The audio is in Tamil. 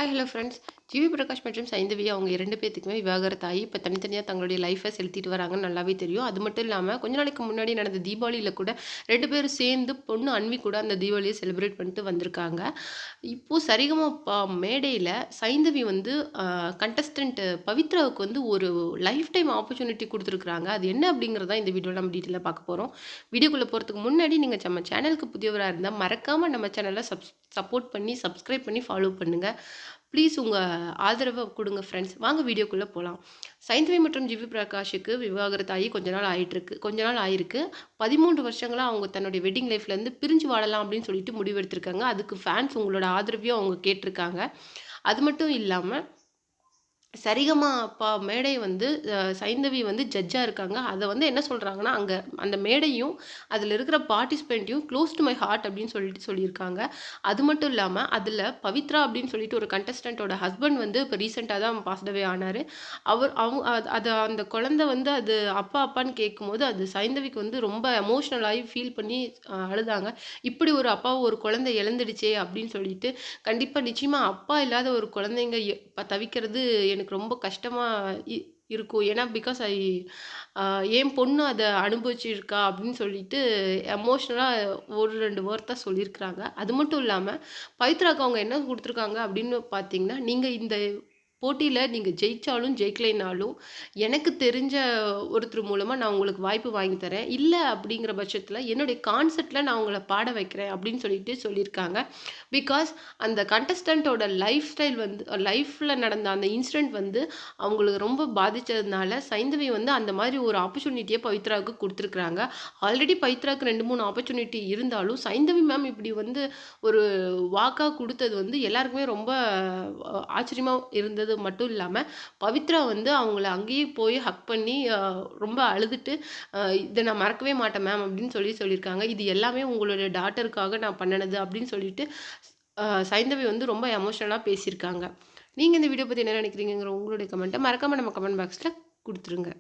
Hi hello friends. GV Prakash மற்றும் சைந்தவி அவங்க 2 பேத்துக்குமே விவாகரத்தாகி இப்போ தனித்தனியாக தங்களுடைய லைஃப்பை செலுத்திட்டு வராங்கன்னு நல்லாவே தெரியும். அது மட்டும் இல்லாமல் கொஞ்ச நாளைக்கு முன்னாடி நடந்த தீபாவளியில் கூட 2 பேரும் சேர்ந்து பொண்ணு அன்வி கூட அந்த தீபாவளியை செலிப்ரேட் பண்ணிட்டு வந்திருக்காங்க. இப்போது சரிகமபா மேடையில் சைந்தவி வந்து கண்டஸ்டன்ட் பவித்ராவுக்கு வந்து ஒரு லைஃப் டைம் ஆப்பர்ச்சுனிட்டி கொடுத்துருக்குறாங்க. அது என்ன அப்படிங்கிறத இந்த வீடியோவில் நம்ம டீட்டெயிலாக பார்க்க போகிறோம். வீடியோக்குள்ளே போகிறதுக்கு முன்னாடி நீங்கள் நம்ம சேனலுக்கு புதியவராக இருந்தால் மறக்காமல் நம்ம சேனலை சப்போர்ட் பண்ணி சப்ஸ்கிரைப் பண்ணி ஃபாலோ பண்ணுங்கள். ப்ளீஸ் உங்கள் ஆதரவை கொடுங்க ஃப்ரெண்ட்ஸ். வாங்க வீடியோக்குள்ளே போகலாம். சைந்தவி மற்றும் ஜிவி பிரகாஷுக்கு விவாகரத்தாகி கொஞ்ச நாள் ஆயிருக்கு. 13 வருஷங்களாக அவங்க தன்னுடைய வெட்டிங் லைஃப்லேருந்து பிரிஞ்சு வாழலாம் அப்படின்னு சொல்லிட்டு முடிவெடுத்திருக்காங்க. அதுக்கு ஃபேன்ஸ் உங்களோட ஆதரவையும் அவங்க கேட்டிருக்காங்க. அது மட்டும் இல்லாமல் சரிகமபா மேடை வந்து சைந்தவி வந்து ஜட்ஜாக இருக்காங்க. அதை வந்து என்ன சொல்கிறாங்கன்னா, அங்கே அந்த மேடையும் அதில் இருக்கிற பார்ட்டிசிபெண்ட்டையும் க்ளோஸ் டு மை ஹார்ட் அப்படின்னு சொல்லியிருக்காங்க. அது மட்டும் இல்லாமல் அதில் பவித்ரா அப்படின்னு சொல்லிட்டு ஒரு கண்டஸ்டண்ட்டோட ஹஸ்பண்ட் வந்து இப்போ ரீசெண்டாக தான் பாஸ்ட் அவே ஆனார். அது அந்த குழந்தை வந்து அது அப்பா அப்பான்னு கேட்கும்போது அது சைந்தவிக்கு வந்து ரொம்ப எமோஷ்னலாகி ஃபீல் பண்ணி அழுதாங்க. இப்படி ஒரு அப்பாவை ஒரு குழந்தை இழந்துடுச்சே அப்படின்னு சொல்லிட்டு கண்டிப்பாக நிச்சயமாக அப்பா இல்லாத ஒரு குழந்தைங்க தவிக்கிறது எனக்கு ரொம்ப கஷ்டமாக இருக்கும். ஏன்னா பிகாஸ் என் பொண்ணு அதை அனுபவிச்சிருக்கா அப்படின்னு சொல்லிட்டு எமோஷ்னலாக ஒரு 2 வேர்ட் தான் சொல்லியிருக்கிறாங்க. அது மட்டும் இல்லாமல் பவித்ராவுக்கு அவங்க என்ன கொடுத்துருக்காங்க அப்படின்னு பார்த்தீங்கன்னா, நீங்கள் இந்த போட்டியில் நீங்கள் ஜெயித்தாலும் ஜெயிக்கலைனாலும் எனக்கு தெரிஞ்ச ஒருத்தர் மூலமாக நான் உங்களுக்கு வாய்ப்பு வாங்கி தரேன். இல்லை அப்படிங்கிற பட்சத்தில் என்னுடைய கான்செர்ட்டில் நான் உங்களை பாட வைக்கிறேன் அப்படின்னு சொல்லிட்டு சொல்லியிருக்காங்க. பிகாஸ் அந்த கண்டஸ்டண்ட்டோட லைஃப் ஸ்டைல் வந்து லைஃப்பில் நடந்த அந்த இன்சிடெண்ட் வந்து அவங்களுக்கு ரொம்ப பாதித்ததுனால சைந்தவி வந்து அந்த மாதிரி ஒரு ஆப்பர்ச்சுனிட்டியை பவித்ராவுக்கு கொடுத்துருக்குறாங்க. ஆல்ரெடி பவித்ராவுக்கு 2, 3 ஆப்பர்ச்சுனிட்டி இருந்தாலும் சைந்தவி மேம் இப்படி வந்து ஒரு வாக்காக கொடுத்தது வந்து எல்லாருக்குமே ரொம்ப ஆச்சரியமாக இருந்தது மட்டும் இல்லாமல் பவித்ரா வந்து அவங்கள அங்கேயே போய் ஹக் பண்ணி ரொம்ப அழுதுட்டு இதை நான் மறக்கவே மாட்டேன் மேம் அப்படின்னு சொல்லியிருக்காங்க. இது எல்லாமே உங்களுடைய டாட்டருக்காக நான் பண்ணினது அப்படின்னு சொல்லிட்டு சைந்தவி வந்து ரொம்ப எமோஷனலாக பேசியிருக்காங்க. நீங்கள் இந்த வீடியோ பற்றி என்ன நினைக்கிறீங்கிற உங்களுடைய கமெண்ட்டை மறக்காமல் நம்ம கமெண்ட் பாக்ஸில் கொடுத்துருங்க.